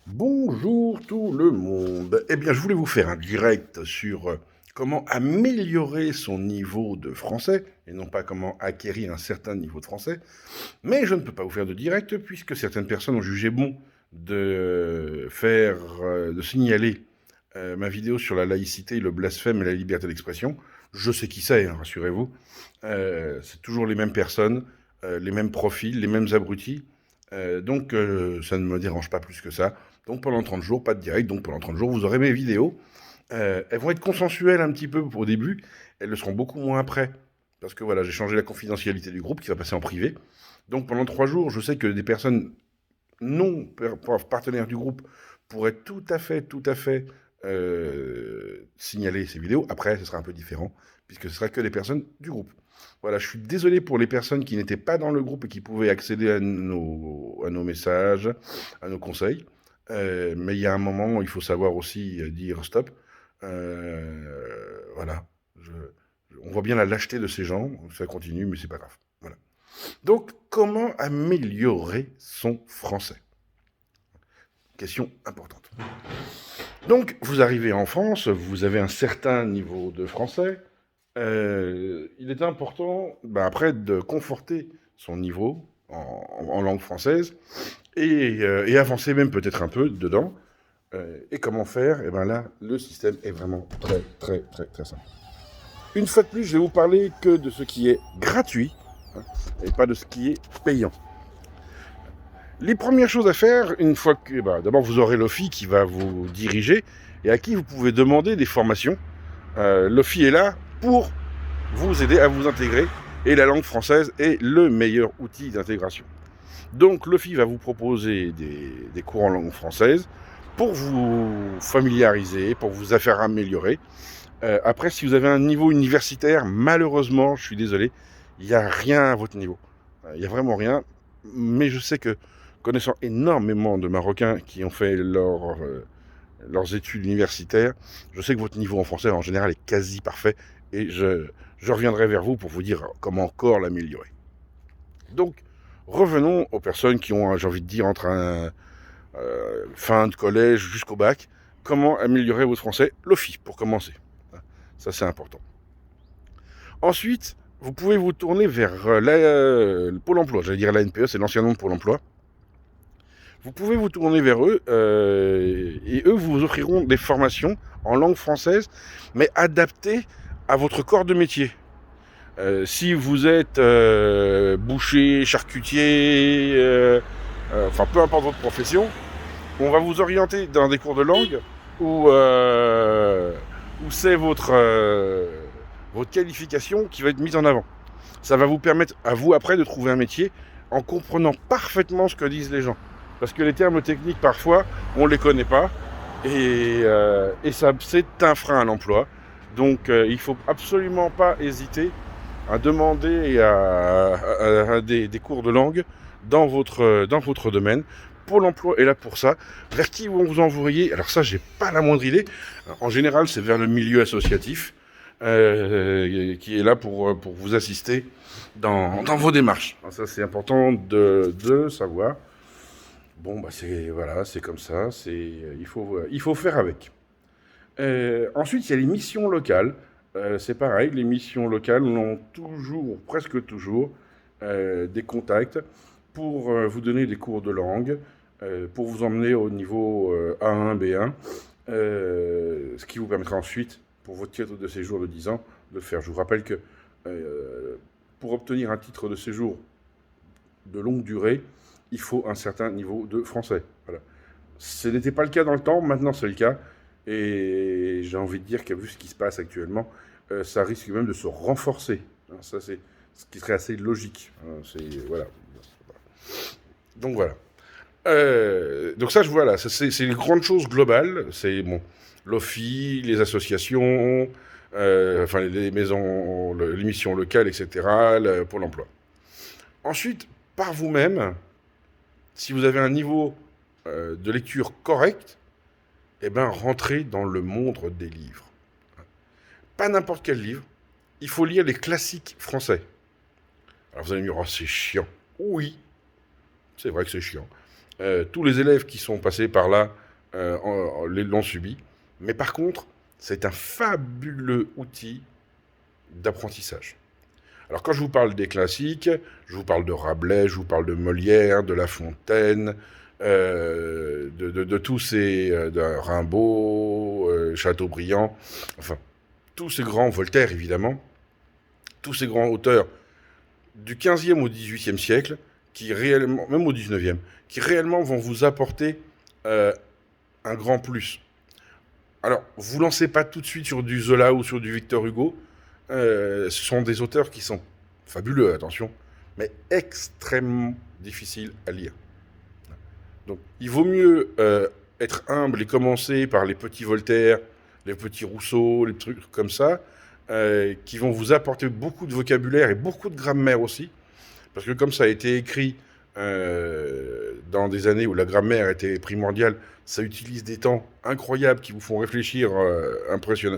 Bonjour tout le monde. Eh bien, je voulais vous faire un direct sur comment améliorer son niveau de français, et non pas comment acquérir un certain niveau de français. Mais je ne peux pas vous faire de direct puisque certaines personnes ont jugé bon de signaler ma vidéo sur la laïcité, le blasphème et la liberté d'expression. Je sais qui c'est, hein, rassurez-vous. C'est toujours les mêmes personnes, les mêmes profils, les mêmes abrutis. Donc, ça ne me dérange pas plus que ça. Donc pendant 30 jours, pas de direct. Donc pendant 30 jours, vous aurez mes vidéos. Elles vont être consensuelles un petit peu au début. Elles le seront beaucoup moins après. Parce que voilà, j'ai changé la confidentialité du groupe qui va passer en privé. Donc pendant 3 jours, je sais que des personnes non partenaires du groupe pourraient tout à fait signaler ces vidéos. Après, ce sera un peu différent, puisque ce sera que les personnes du groupe. Voilà, je suis désolé pour les personnes qui n'étaient pas dans le groupe et qui pouvaient accéder à nos messages, à nos conseils. Mais il y a un moment où il faut savoir aussi dire stop. Voilà. On voit bien la lâcheté de ces gens. Ça continue, mais c'est pas grave. Voilà. Donc, comment améliorer son français? Question importante. Donc, vous arrivez en France, vous avez un certain niveau de français. Il est important, après, de conforter son niveau en langue française et avancer même peut-être un peu dedans. Et comment faire? Et bien là, le système est vraiment très, très, très, très simple. Une fois de plus, je vais vous parler que de ce qui est gratuit, hein, et pas de ce qui est payant. Les premières choses à faire, une fois que... d'abord, vous aurez l'OFI qui va vous diriger et à qui vous pouvez demander des formations. L'OFI est là pour vous aider à vous intégrer et la langue française est le meilleur outil d'intégration. Donc, l'OFI va vous proposer des cours en langue française pour vous familiariser, pour vous faire améliorer. Après, si vous avez un niveau universitaire, malheureusement, je suis désolé, il n'y a rien à votre niveau. Il n'y a vraiment rien. Mais je sais que, connaissant énormément de Marocains qui ont fait leurs études universitaires, je sais que votre niveau en français, en général, est quasi parfait. Et je reviendrai vers vous pour vous dire comment encore l'améliorer. Donc, revenons aux personnes qui ont, j'ai envie de dire, entre un fin de collège jusqu'au bac. Comment améliorer votre français? L'OFI, pour commencer. Ça, c'est important. Ensuite, vous pouvez vous tourner vers le Pôle emploi. J'allais dire la NPE, c'est l'ancien nom de Pôle emploi. Vous pouvez vous tourner vers eux et eux vous offriront des formations en langue française, mais adaptées à votre corps de métier. Si vous êtes boucher, charcutier, enfin peu importe votre profession, on va vous orienter dans des cours de langue où c'est votre qualification qui va être mise en avant. Ça va vous permettre à vous après de trouver un métier en comprenant parfaitement ce que disent les gens. Parce que les termes techniques, parfois, on ne les connaît pas. Et ça, c'est un frein à l'emploi. Donc, il ne faut absolument pas hésiter à demander à des cours de langue dans votre domaine. Pôle emploi est là pour ça. Vers qui vont vous envoyer? Alors ça, j'ai pas la moindre idée. En général, c'est vers le milieu associatif qui est là pour vous assister dans vos démarches. Alors ça, c'est important de savoir. Bon, c'est comme ça. Il faut faire avec. Ensuite, il y a les missions locales. C'est pareil, les missions locales ont toujours, presque toujours, des contacts pour vous donner des cours de langue, pour vous emmener au niveau A1, B1, ce qui vous permettra ensuite, pour votre titre de séjour de 10 ans, de le faire. Je vous rappelle que pour obtenir un titre de séjour de longue durée, il faut un certain niveau de français. Voilà. Ce n'était pas le cas dans le temps, maintenant c'est le cas. Et j'ai envie de dire que vu ce qui se passe actuellement, ça risque même de se renforcer. Ça, c'est ce qui serait assez logique. Voilà. Donc voilà. Donc ça, voilà, c'est les grandes choses globales. C'est bon, l'OFI, les associations, enfin les maisons, les missions locales, etc., Pôle emploi. Ensuite, par vous-même, si vous avez un niveau de lecture correct, eh ben, rentrez dans le monde des livres. Pas n'importe quel livre. Il faut lire les classiques français. Alors vous allez me dire, oh, c'est chiant. Oui, c'est vrai que c'est chiant. Tous les élèves qui sont passés par là l'ont subi. Mais par contre, c'est un fabuleux outil d'apprentissage. Alors quand je vous parle des classiques, je vous parle de Rabelais, je vous parle de Molière, de La Fontaine, de tous ces... de Rimbaud, Chateaubriand, enfin, tous ces grands, Voltaire évidemment, tous ces grands auteurs du 15e au 18e siècle, qui réellement, même au 19e, qui réellement vont vous apporter un grand plus. Alors, vous lancez pas tout de suite sur du Zola ou sur du Victor Hugo. Ce sont des auteurs qui sont fabuleux, attention, mais extrêmement difficiles à lire. Donc, il vaut mieux être humble et commencer par les petits Voltaire, les petits Rousseau, les trucs comme ça, qui vont vous apporter beaucoup de vocabulaire et beaucoup de grammaire aussi, parce que comme ça a été écrit dans des années où la grammaire était primordiale, ça utilise des temps incroyables qui vous font réfléchir,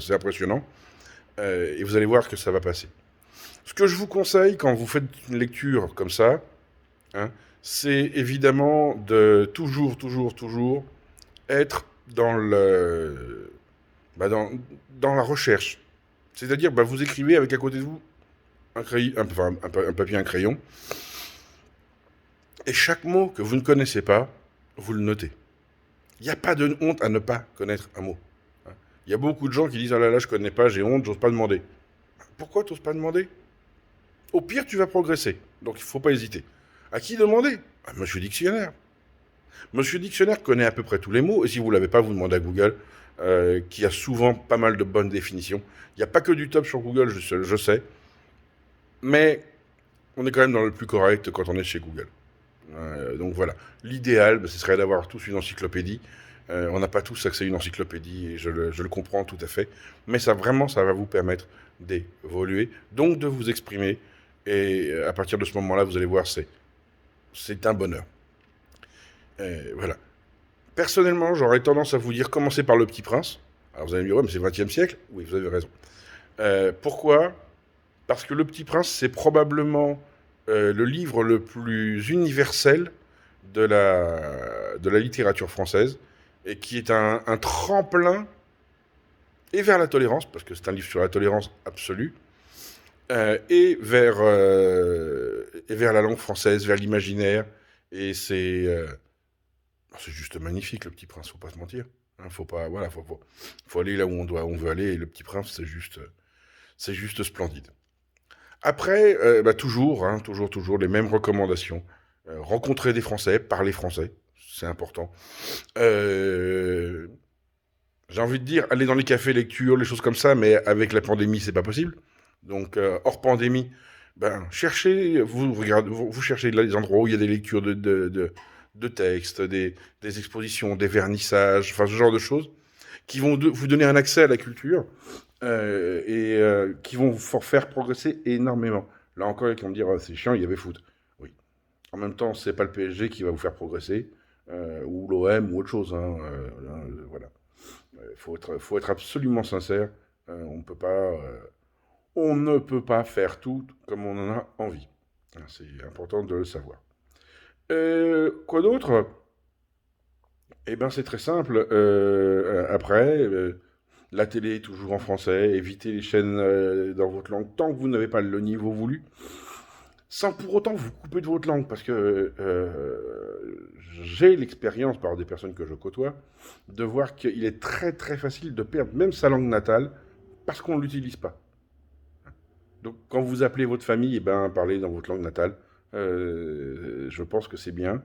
c'est impressionnant, et vous allez voir que ça va passer. Ce que je vous conseille quand vous faites une lecture comme ça, hein, c'est évidemment de toujours être dans la recherche. C'est-à-dire, vous écrivez avec à côté de vous un papier, un crayon, et chaque mot que vous ne connaissez pas, vous le notez. Il n'y a pas de honte à ne pas connaître un mot. Il y a beaucoup de gens qui disent « Ah là là, je ne connais pas, j'ai honte, j'ose pas demander ». Pourquoi tu n'oses pas demander? Au pire, tu vas progresser. Donc, il ne faut pas hésiter. À qui demander? À Monsieur Dictionnaire. Monsieur Dictionnaire connaît à peu près tous les mots, et si vous ne l'avez pas, vous demandez à Google, qui a souvent pas mal de bonnes définitions. Il n'y a pas que du top sur Google, je sais, mais on est quand même dans le plus correct quand on est chez Google. Donc voilà, l'idéal, ce serait d'avoir tous une encyclopédie. On n'a pas tous accès à une encyclopédie, et je le comprends tout à fait, mais ça va vous permettre d'évoluer, donc de vous exprimer, et à partir de ce moment-là, vous allez voir, c'est un bonheur. Voilà. Personnellement, j'aurais tendance à vous dire, commencez par Le Petit Prince. Alors vous allez me dire, ouais, mais c'est le XXe siècle. Oui, vous avez raison. Pourquoi? Parce que Le Petit Prince, c'est probablement le livre le plus universel de la littérature française, et qui est un tremplin et vers la tolérance, parce que c'est un livre sur la tolérance absolue, et vers la langue française, vers l'imaginaire, et c'est juste magnifique, Le Petit Prince, faut pas se mentir. Hein, faut aller là où on veut aller, et Le Petit Prince, c'est juste splendide. Après, toujours les mêmes recommandations. Rencontrer des Français, parler français, c'est important. J'ai envie de dire, aller dans les cafés lecture, les choses comme ça, mais avec la pandémie, c'est pas possible. Donc, hors pandémie, cherchez, vous cherchez les endroits où il y a des lectures de textes, des expositions, des vernissages, enfin ce genre de choses, qui vont vous donner un accès à la culture, et qui vont vous faire progresser énormément. Là encore, ils vont me dire, c'est chiant, il y avait foot. Oui. En même temps, c'est pas le PSG qui va vous faire progresser, ou l'OM, ou autre chose. Hein, voilà. Faut être absolument sincère. On ne peut pas faire tout comme on en a envie. C'est important de le savoir. Quoi d'autre? Eh bien, c'est très simple. Après, la télé est toujours en français. Évitez les chaînes dans votre langue tant que vous n'avez pas le niveau voulu, sans pour autant vous couper de votre langue, parce que j'ai l'expérience, par des personnes que je côtoie, de voir qu'il est très très facile de perdre même sa langue natale parce qu'on ne l'utilise pas. Donc quand vous appelez votre famille, parlez dans votre langue natale. Je pense que c'est bien.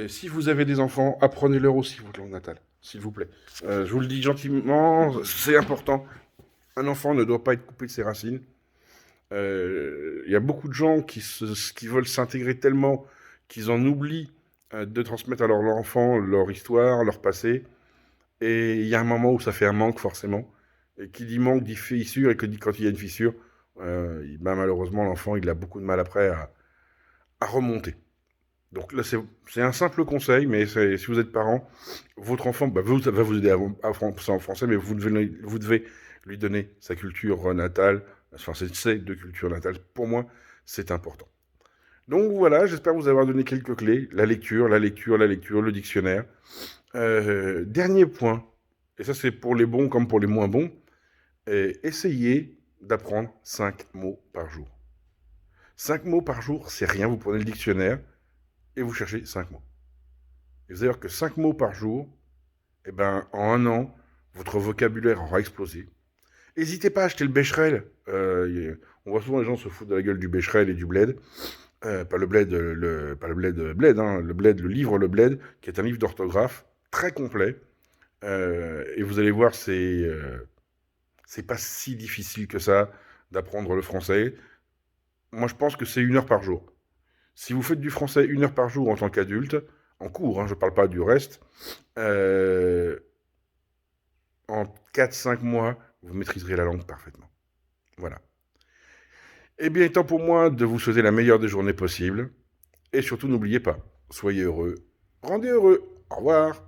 Si vous avez des enfants, apprenez-leur aussi votre langue natale, s'il vous plaît. Je vous le dis gentiment, c'est important. Un enfant ne doit pas être coupé de ses racines. Y a beaucoup de gens qui veulent s'intégrer tellement qu'ils en oublient de transmettre à leur enfant leur histoire, leur passé. Et il y a un moment où ça fait un manque, forcément. Et qui dit manque dit fissure, et que dit quand il y a une fissure, malheureusement, l'enfant, il a beaucoup de mal après à remonter. Donc là, c'est un simple conseil, mais si vous êtes parent, votre enfant va vous aider à apprendre en français, mais vous devez lui donner sa culture natale, enfin ses deux cultures natales. Pour moi, c'est important. Donc voilà, j'espère vous avoir donné quelques clés. La lecture, la lecture, la lecture, le dictionnaire. Dernier point, et ça c'est pour les bons comme pour les moins bons, essayez d'apprendre 5 mots par jour. 5 mots par jour, c'est rien, vous prenez le dictionnaire et vous cherchez 5 mots. Et vous allez voir que 5 mots par jour, eh ben, en un an, votre vocabulaire aura explosé. N'hésitez pas à acheter le Becherel. On voit souvent les gens se foutre de la gueule du Becherel et du Bled. Pas le Bled, pas le Bled, Bled, hein, le Bled, le livre Le Bled, qui est un livre d'orthographe très complet. Et vous allez voir, c'est pas si difficile que ça d'apprendre le français. Moi, je pense que c'est 1 heure par jour. Si vous faites du français 1 heure par jour en tant qu'adulte, en cours, hein, je ne parle pas du reste, euh, en 4-5 mois, vous maîtriserez la langue parfaitement. Voilà. Eh bien, temps pour moi de vous souhaiter la meilleure des journées possibles. Et surtout, n'oubliez pas, soyez heureux, rendez heureux. Au revoir.